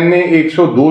NA 102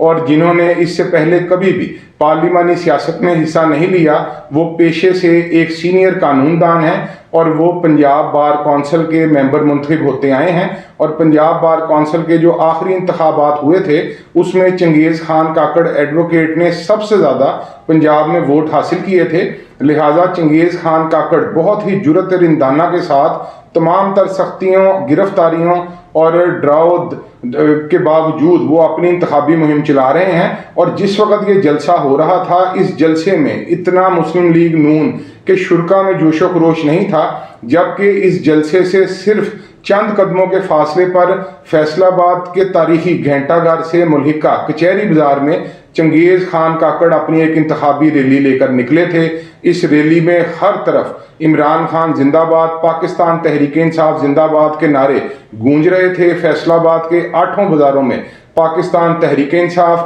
اور جنہوں نے اس سے پہلے کبھی بھی پارلیمانی سیاست میں حصہ نہیں لیا، وہ پیشے سے ایک سینئر قانون دان ہیں اور وہ پنجاب بار کونسل کے ممبر منتخب ہوتے آئے ہیں، اور پنجاب بار کونسل کے جو آخری انتخابات ہوئے تھے اس میں چنگیز خان کاکڑ ایڈوکیٹ نے سب سے زیادہ پنجاب میں ووٹ حاصل کیے تھے۔ لہٰذا چنگیز خان کاکڑ بہت ہی جرأت رندانہ کے ساتھ تمام تر سختیوں، گرفتاریوں اور ڈراؤ کے باوجود وہ اپنی انتخابی مہم چلا رہے ہیں۔ اور جس وقت یہ جلسہ ہو رہا تھا، اس جلسے میں اتنا مسلم لیگ نون کے شرکا میں جوش و خروش نہیں تھا، جبکہ اس جلسے سے صرف چند قدموں کے فاصلے پر فیصل آباد کے تاریخی گھنٹہ گھر سے ملحقہ کچہری بازار میں چنگیز خان کاکڑ اپنی ایک انتخابی ریلی لے کر نکلے تھے۔ اس ریلی میں ہر طرف عمران خان زندہ باد، پاکستان تحریک انصاف زندہ باد کے نعرے گونج رہے تھے۔ فیصل آباد کے 8 بازاروں میں پاکستان تحریک انصاف،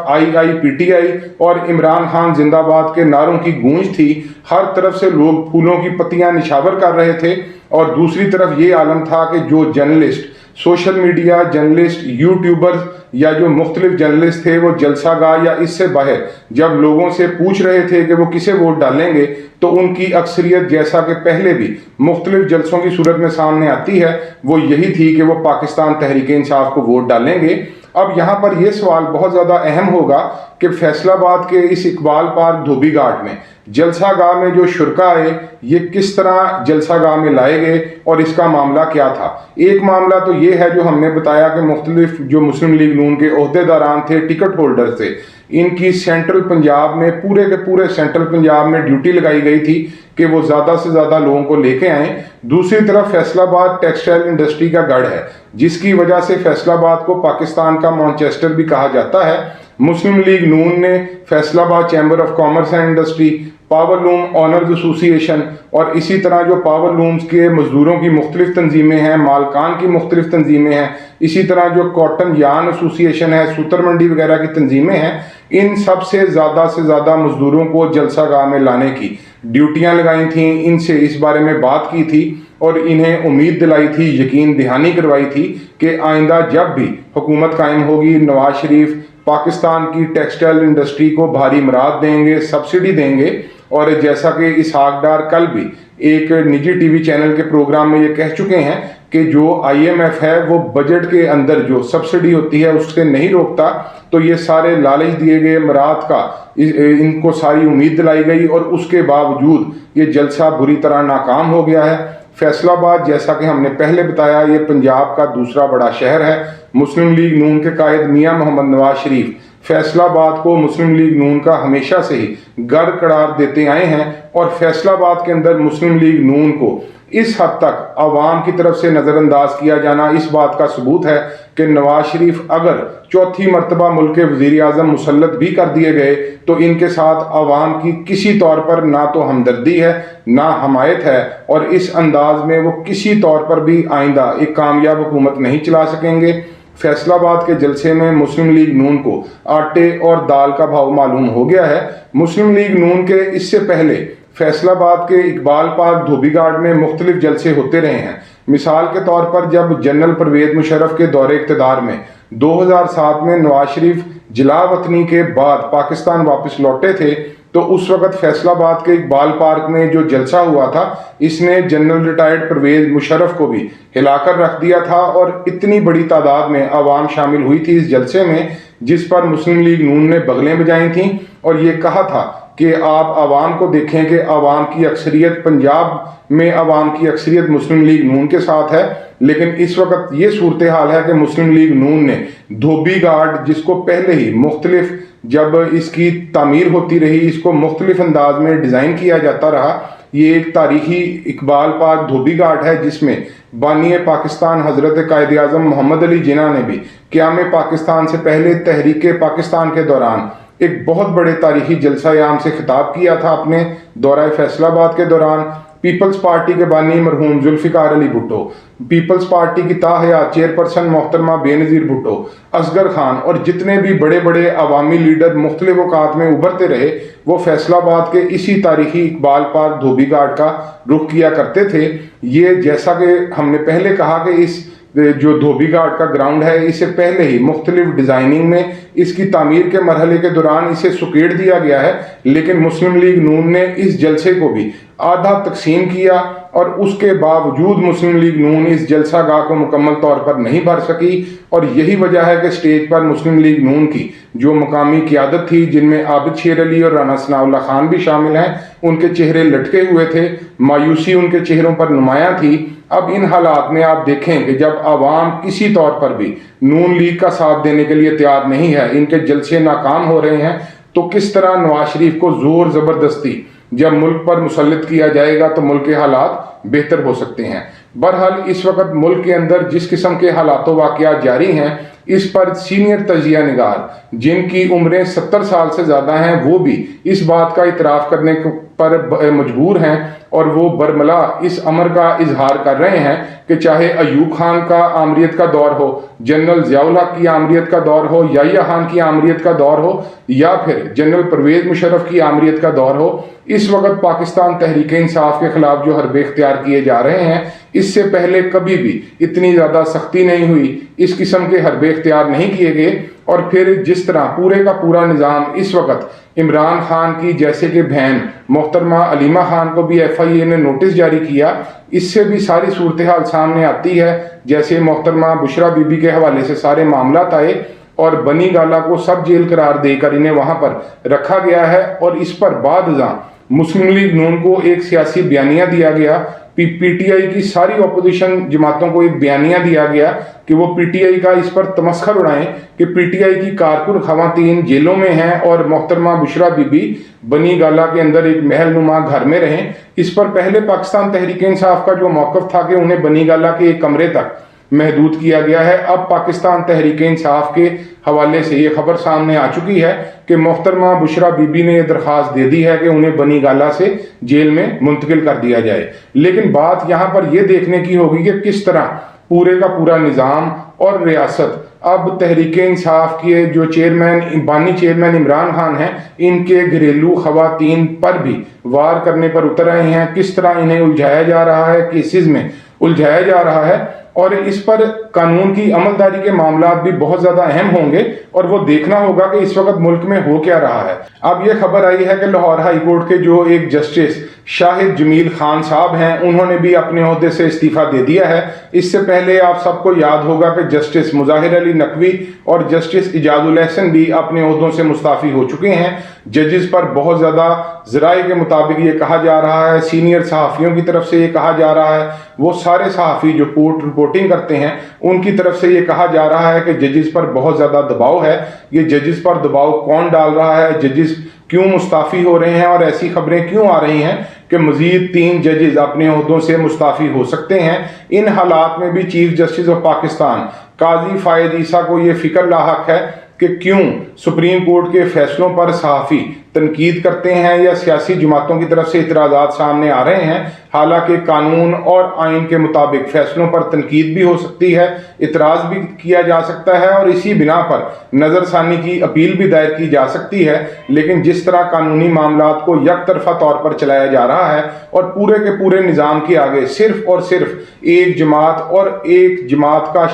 PTI اور عمران خان زندہ باد کے نعروں کی گونج تھی۔ ہر طرف سے لوگ پھولوں کی پتیاں نچھاور کر رہے تھے، اور دوسری طرف یہ عالم تھا کہ جو journalist, social media journalist, YouTubers یا جو مختلف جرنلسٹ تھے، وہ جلسہ گاہ یا اس سے باہر جب لوگوں سے پوچھ رہے تھے کہ وہ کسے ووٹ ڈالیں گے، تو ان کی اکثریت، جیسا کہ پہلے بھی مختلف جلسوں کی صورت میں سامنے آتی ہے، وہ یہی تھی کہ وہ پاکستان تحریک انصاف کو ووٹ ڈالیں گے۔ اب یہاں پر یہ سوال بہت زیادہ اہم ہوگا کہ فیصل آباد کے اس اقبال پارک دھوبی گھاٹ میں جلسہ گاہ میں جو شرکا آئے، یہ کس طرح جلسہ گاہ میں لائے گئے اور اس کا معاملہ کیا تھا۔ ایک معاملہ تو یہ ہے جو ہم نے بتایا کہ مختلف جو مسلم لیگ نون کے عہدیداران تھے، ٹکٹ ہولڈر تھے، ان کی سینٹرل پنجاب میں، پورے کے پورے سینٹرل پنجاب میں ڈیوٹی لگائی گئی تھی کہ وہ زیادہ سے زیادہ لوگوں کو لے کے آئیں۔ دوسری طرف فیصل آباد ٹیکسٹائل انڈسٹری کا گڑھ ہے، جس کی وجہ سے فیصل آباد کو پاکستان کا مانچسٹر بھی کہا جاتا ہے۔ مسلم لیگ نون نے فیصل آباد chamber of commerce and industry, power loom honours ایسوسی ایشن اور اسی طرح جو پاور لومز کے مزدوروں کی مختلف تنظیمیں ہیں، مالکان کی مختلف تنظیمیں ہیں، اسی طرح جو کاٹن یارن ایسوسی ایشن ہے، سوتر منڈی وغیرہ کی تنظیمیں ہیں، ان سب سے زیادہ مزدوروں کو جلسہ گاہ میں لانے کی ڈیوٹیاں لگائی تھیں، ان سے اس بارے میں بات کی تھی اور انہیں امید دلائی تھی، یقین دہانی کروائی تھی کہ آئندہ جب بھی حکومت قائم ہوگی، نواز شریف پاکستان کی ٹیکسٹائل انڈسٹری کو بھاری امداد دیں گے، سبسڈی دیں گے۔ اور جیسا کہ اسحاق ڈار کل بھی ایک نجی ٹی وی چینل کے پروگرام میں یہ کہہ چکے ہیں کہ جو IMF ہے وہ بجٹ کے اندر جو سبسڈی ہوتی ہے اس سے نہیں روکتا، تو یہ سارے لالچ دیے گئے امارات کا ان کو ساری امید دلائی گئی اور اس کے باوجود یہ جلسہ بری طرح ناکام ہو گیا ہے۔ فیصل آباد، جیسا کہ ہم نے پہلے بتایا، یہ پنجاب کا دوسرا بڑا شہر ہے۔ مسلم لیگ نون کے قائد میاں محمد نواز شریف فیصل آباد کو مسلم لیگ نون کا ہمیشہ سے ہی گڑھ قرار دیتے آئے ہیں، اور فیصل آباد کے اندر مسلم لیگ نون کو اس حد تک عوام کی طرف سے نظر انداز کیا جانا اس بات کا ثبوت ہے کہ نواز شریف اگر چوتھی مرتبہ ملک کے وزیر اعظم مسلط بھی کر دیے گئے تو ان کے ساتھ عوام کی کسی طور پر نہ تو ہمدردی ہے، نہ حمایت ہے، اور اس انداز میں وہ کسی طور پر بھی آئندہ ایک کامیاب حکومت نہیں چلا سکیں گے۔ فیصل آباد کے جلسے میں مسلم لیگ نون کو آٹے اور دال کا بھاؤ معلوم ہو گیا ہے۔ مسلم لیگ نون کے اس سے پہلے فیصل آباد کے اقبال پارک دھوبی گھاٹ میں مختلف جلسے ہوتے رہے ہیں۔ مثال کے طور پر جب جنرل پرویز مشرف کے دور اقتدار میں 2007 میں نواز شریف جلا وطنی کے بعد پاکستان واپس لوٹے تھے، تو اس وقت فیصل آباد کے اقبال پارک میں جو جلسہ ہوا تھا، اس نے جنرل ریٹائرڈ پرویز مشرف کو بھی ہلا کر رکھ دیا تھا، اور اتنی بڑی تعداد میں عوام شامل ہوئی تھی اس جلسے میں، جس پر مسلم لیگ نون نے بغلیں بجائی تھیں اور یہ کہا تھا کہ آپ عوام کو دیکھیں کہ عوام کی اکثریت، پنجاب میں عوام کی اکثریت مسلم لیگ نون کے ساتھ ہے، لیکن اس وقت یہ صورتحال ہے کہ مسلم لیگ نون نے دھوبی گھاٹ، جس کو پہلے ہی مختلف جب اس کی تعمیر ہوتی رہی، اس کو مختلف انداز میں ڈیزائن کیا جاتا رہا، یہ ایک تاریخی اقبال پارک دھوبی گھاٹ ہے جس میں بانی پاکستان حضرت قائد اعظم محمد علی جناح نے بھی قیام پاکستان سے پہلے تحریک پاکستان کے دوران ایک بہت بڑے تاریخی جلسہ عام سے خطاب کیا تھا اپنے دورہ فیصل آباد کے دوران۔ پیپلز پارٹی کے بانی مرحوم ذوالفقار علی بھٹو، پیپلز پارٹی کی تاحیات چیئرپرسن محترمہ بے نظیر بھٹو، اصغر خان اور جتنے بھی بڑے بڑے عوامی لیڈر مختلف اوقات میں ابھرتے رہے، وہ فیصل آباد کے اسی تاریخی اقبال پارک دھوبی گھاٹ کا رخ کیا کرتے تھے۔ یہ جیسا کہ ہم نے پہلے کہا کہ اس جو دھوبی گھاٹ کا گراؤنڈ ہے، اسے پہلے ہی مختلف ڈیزائننگ میں اس کی تعمیر کے مرحلے کے دوران اسے سکیڑ دیا گیا ہے، لیکن مسلم لیگ نون نے اس جلسے کو بھی آدھا تقسیم کیا اور اس کے باوجود مسلم لیگ نون اس جلسہ گاہ کو مکمل طور پر نہیں بھر سکی، اور یہی وجہ ہے کہ سٹیج پر مسلم لیگ نون کی جو مقامی قیادت تھی، جن میں عابد شیر علی اور رانا ثناء اللہ خان بھی شامل ہیں، ان کے چہرے لٹکے ہوئے تھے، مایوسی ان کے چہروں پر نمایاں تھی۔ اب ان حالات میں آپ دیکھیں کہ جب عوام کسی طور پر بھی نون لیگ کا ساتھ دینے کے لیے تیار نہیں ہے، ان کے جلسے ناکام ہو رہے ہیں، تو کس طرح نواز شریف کو زور زبردستی جب ملک پر مسلط کیا جائے گا تو ملک کے حالات بہتر ہو سکتے ہیں۔ بہرحال اس وقت ملک کے اندر جس قسم کے حالات و واقعات جاری ہیں، اس پر سینئر تجزیہ نگار جن کی عمریں 70 سال سے زیادہ ہیں، وہ بھی اس بات کا اعتراف کرنے پر مجبور ہیں، اور وہ برملا اس امر کا اظہار کر رہے ہیں کہ چاہے ایوب خان کا آمریت کا دور ہو، جنرل ضیاء الحق کی آمریت کا دور ہو، یحییٰ خان کی آمریت کا دور ہو، یا پھر جنرل پرویز مشرف کی آمریت کا دور ہو، اس وقت پاکستان تحریک انصاف کے خلاف جو حربے اختیار کیے جا رہے ہیں، اس سے پہلے کبھی بھی اتنی زیادہ سختی نہیں ہوئی، اس قسم کے حربے اختیار نہیں کیے گئے۔ اور پھر جس طرح پورے کا پورا نظام اس وقت عمران خان کی جیسے کہ بہن محترمہ علیمہ خان کو بھی ایف آئی اے نے نوٹس جاری کیا، اس سے بھی ساری صورتحال سامنے آتی ہے۔ جیسے محترمہ بشرا بی بی کے حوالے سے سارے معاملات آئے اور بنی گالہ کو سب جیل قرار دے کر انہیں وہاں پر رکھا گیا ہے، اور اس پر بعد ازاں مسلم لیگ نون کو ایک سیاسی بیانیہ دیا گیا، پی ٹی آئی کی ساری اپوزیشن جماعتوں کو ایک بیانیہ دیا گیا کہ وہ پی ٹی آئی کا اس پر تمسخر اڑائیں کہ پی ٹی آئی کی کارکن خواتین جیلوں میں ہیں اور محترمہ بشرا بی بی بنی گالہ کے اندر ایک محل نما گھر میں رہیں۔ اس پر پہلے پاکستان تحریک انصاف کا جو موقف تھا کہ انہیں بنی گالہ کے ایک کمرے تک محدود کیا گیا ہے، اب پاکستان تحریک انصاف کے حوالے سے یہ خبر سامنے آ چکی ہے کہ محترمہ بشرا بی بی نے یہ درخواست دے دی ہے کہ انہیں بنی گالہ سے جیل میں منتقل کر دیا جائے۔ لیکن بات یہاں پر یہ دیکھنے کی ہوگی کہ کس طرح پورے کا پورا نظام اور ریاست اب تحریک انصاف کے جو بانی چیئرمین عمران خان ہیں، ان کے گھریلو خواتین پر بھی وار کرنے پر اتر رہے ہیں، کس طرح انہیں الجھایا جا رہا ہے، کیسز میں الجھایا جا رہا ہے، اور اس پر قانون کی عملداری کے معاملات بھی بہت زیادہ اہم ہوں گے، اور وہ دیکھنا ہوگا کہ اس وقت ملک میں ہو کیا رہا ہے۔ اب یہ خبر آئی ہے کہ لاہور ہائی کورٹ کے جو ایک جسٹس شاہد جمیل خان صاحب ہیں، انہوں نے بھی اپنے عہدے سے استعفیٰ دے دیا ہے۔ اس سے پہلے آپ سب کو یاد ہوگا کہ جسٹس مظاہر علی نقوی اور جسٹس اعجاز الحسن بھی اپنے عہدوں سے مستعفی ہو چکے ہیں۔ ججز پر بہت زیادہ ذرائع کے مطابق یہ کہا جا رہا ہے، سینئر صحافیوں کی طرف سے یہ کہا جا رہا ہے، وہ سارے صحافی جو رپورٹنگ کرتے ہیں ان کی طرف سے یہ کہا جا رہا ہے کہ ججز پر بہت زیادہ دباؤ ہے۔ یہ ججز پر دباؤ کون ڈال رہا ہے، ججز کیوں مستعفی ہو رہے ہیں، اور ایسی خبریں کیوں آ رہی ہیں کہ مزید 3 ججز اپنے عہدوں سے مستعفی ہو سکتے ہیں۔ ان حالات میں بھی چیف جسٹس آف پاکستان قاضی فائد عیسیٰ کو یہ فکر لاحق ہے کہ کیوں سپریم کورٹ کے فیصلوں پر صحافی تنقید کرتے ہیں یا سیاسی جماعتوں کی طرف سے اعتراضات سامنے آ رہے ہیں، حالانکہ قانون اور آئین کے مطابق فیصلوں پر تنقید بھی ہو سکتی ہے، اعتراض بھی کیا جا سکتا ہے، اور اسی بنا پر نظر ثانی کی اپیل بھی دائر کی جا سکتی ہے۔ لیکن جس طرح قانونی معاملات کو یک طرفہ طور پر چلایا جا رہا ہے اور پورے کے پورے نظام کے آگے صرف اور صرف ایک جماعت اور ایک جماعت کا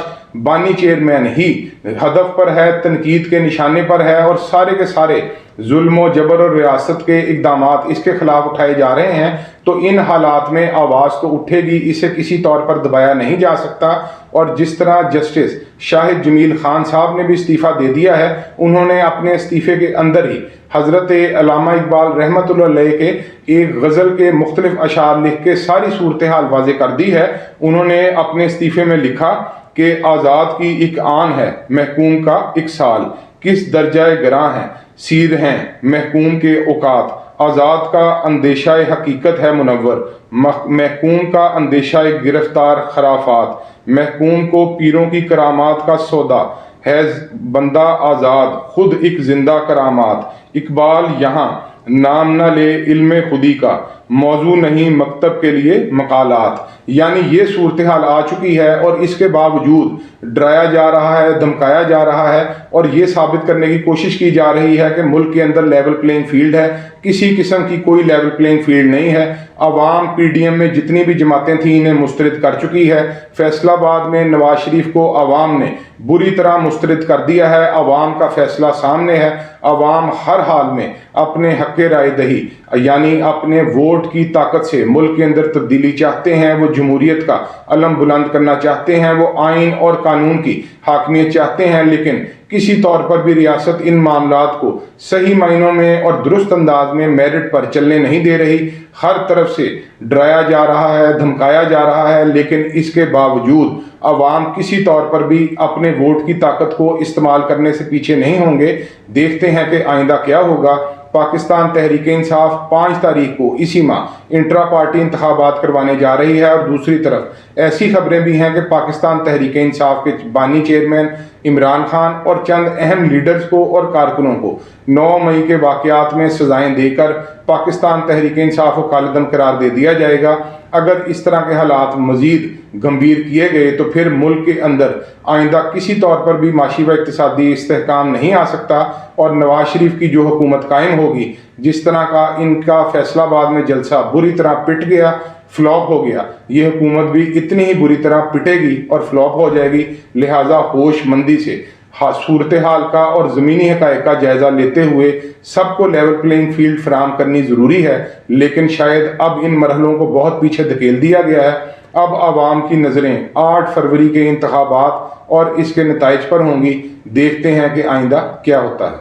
بانی چیئرمین ہی ہدف پر ہے، تنقید کے نشانے پر ہے، اور سارے کے سارے ظلم و جبر اور ریاست کے اقدامات اس کے خلاف اٹھائے جا رہے ہیں، تو ان حالات میں آواز تو اٹھے گی، اسے کسی طور پر دبایا نہیں جا سکتا۔ اور جس طرح جسٹس شاہد جمیل خان صاحب نے بھی استعفیٰ دے دیا ہے، انہوں نے اپنے استعفے کے اندر ہی حضرت علامہ اقبال رحمۃ اللہ علیہ کے ایک غزل کے مختلف اشعار لکھ کے ساری صورتحال واضح کر دی ہے۔ انہوں نے اپنے استعفے میں لکھا کہ آزاد کی ایک آن ہے محکوم کا ایک سال، کس درجہ گراں ہے سیر ہیں محکوم کے اوقات، آزاد کا اندیشہ حقیقت ہے منور، محکوم کا اندیشہ گرفتار خرافات، محکوم کو پیروں کی کرامات کا سودا ہے بندہ آزاد خود ایک زندہ کرامات، اقبال یہاں نام نہ لے علم خودی کا، موضوع نہیں مکتب کے لیے مقالات۔ یعنی یہ صورتحال آ چکی ہے، اور اس کے باوجود ڈرایا جا رہا ہے، دھمکایا جا رہا ہے، اور یہ ثابت کرنے کی کوشش کی جا رہی ہے کہ ملک کے اندر لیول پلینگ فیلڈ ہے۔ کسی قسم کی کوئی لیول پلینگ فیلڈ نہیں ہے۔ عوام پی ڈی ایم میں جتنی بھی جماعتیں تھیں انہیں مسترد کر چکی ہے۔ فیصلہ آباد میں نواز شریف کو عوام نے بری طرح مسترد کر دیا ہے۔ عوام کا فیصلہ سامنے ہے۔ عوام ہر حال میں اپنے حق رائے دہی یعنی اپنے ووٹ کی طاقت سے ملک کے اندر تبدیلی چاہتے ہیں، وہ جمہوریت کا علم بلند کرنا چاہتے ہیں، وہ آئین اور قانون کی حاکمیت چاہتے ہیں، لیکن کسی طور پر بھی ریاست ان معاملات کو صحیح معنوں میں اور درست انداز میں میرٹ پر چلنے نہیں دے رہی۔ ہر طرف سے ڈرایا جا رہا ہے، دھمکایا جا رہا ہے، لیکن اس کے باوجود عوام کسی طور پر بھی اپنے ووٹ کی طاقت کو استعمال کرنے سے پیچھے نہیں ہوں گے۔ دیکھتے ہیں کہ آئندہ کیا ہوگا۔ پاکستان تحریک انصاف 5 تاریخ کو اسی ماہ انٹرا پارٹی انتخابات کروانے جا رہی ہے، اور دوسری طرف ایسی خبریں بھی ہیں کہ پاکستان تحریک انصاف کے بانی چیئرمین عمران خان اور چند اہم لیڈرز کو اور کارکنوں کو 9 مئی کے واقعات میں سزائیں دے کر پاکستان تحریک انصاف کو کالعدم قرار دے دیا جائے گا۔ اگر اس طرح کے حالات مزید گمبھیر کیے گئے تو پھر ملک کے اندر آئندہ کسی طور پر بھی معاشی و اقتصادی استحکام نہیں آ سکتا، اور نواز شریف کی جو حکومت قائم ہوگی، جس طرح کا ان کا فیصلہ آباد میں جلسہ بری طرح پٹ گیا، فلاپ ہو گیا، یہ حکومت بھی اتنی ہی بری طرح پٹے گی اور فلاپ ہو جائے گی۔ لہٰذا ہوش مندی سے صورتحال کا اور زمینی حقائق کا جائزہ لیتے ہوئے سب کو لیول پلینگ فیلڈ فراہم کرنی ضروری ہے، لیکن شاید اب ان مرحلوں کو بہت پیچھے دھکیل دیا گیا ہے۔ اب عوام کی نظریں 8 فروری کے انتخابات اور اس کے نتائج پر ہوں گی۔ دیکھتے ہیں کہ آئندہ کیا ہوتا ہے۔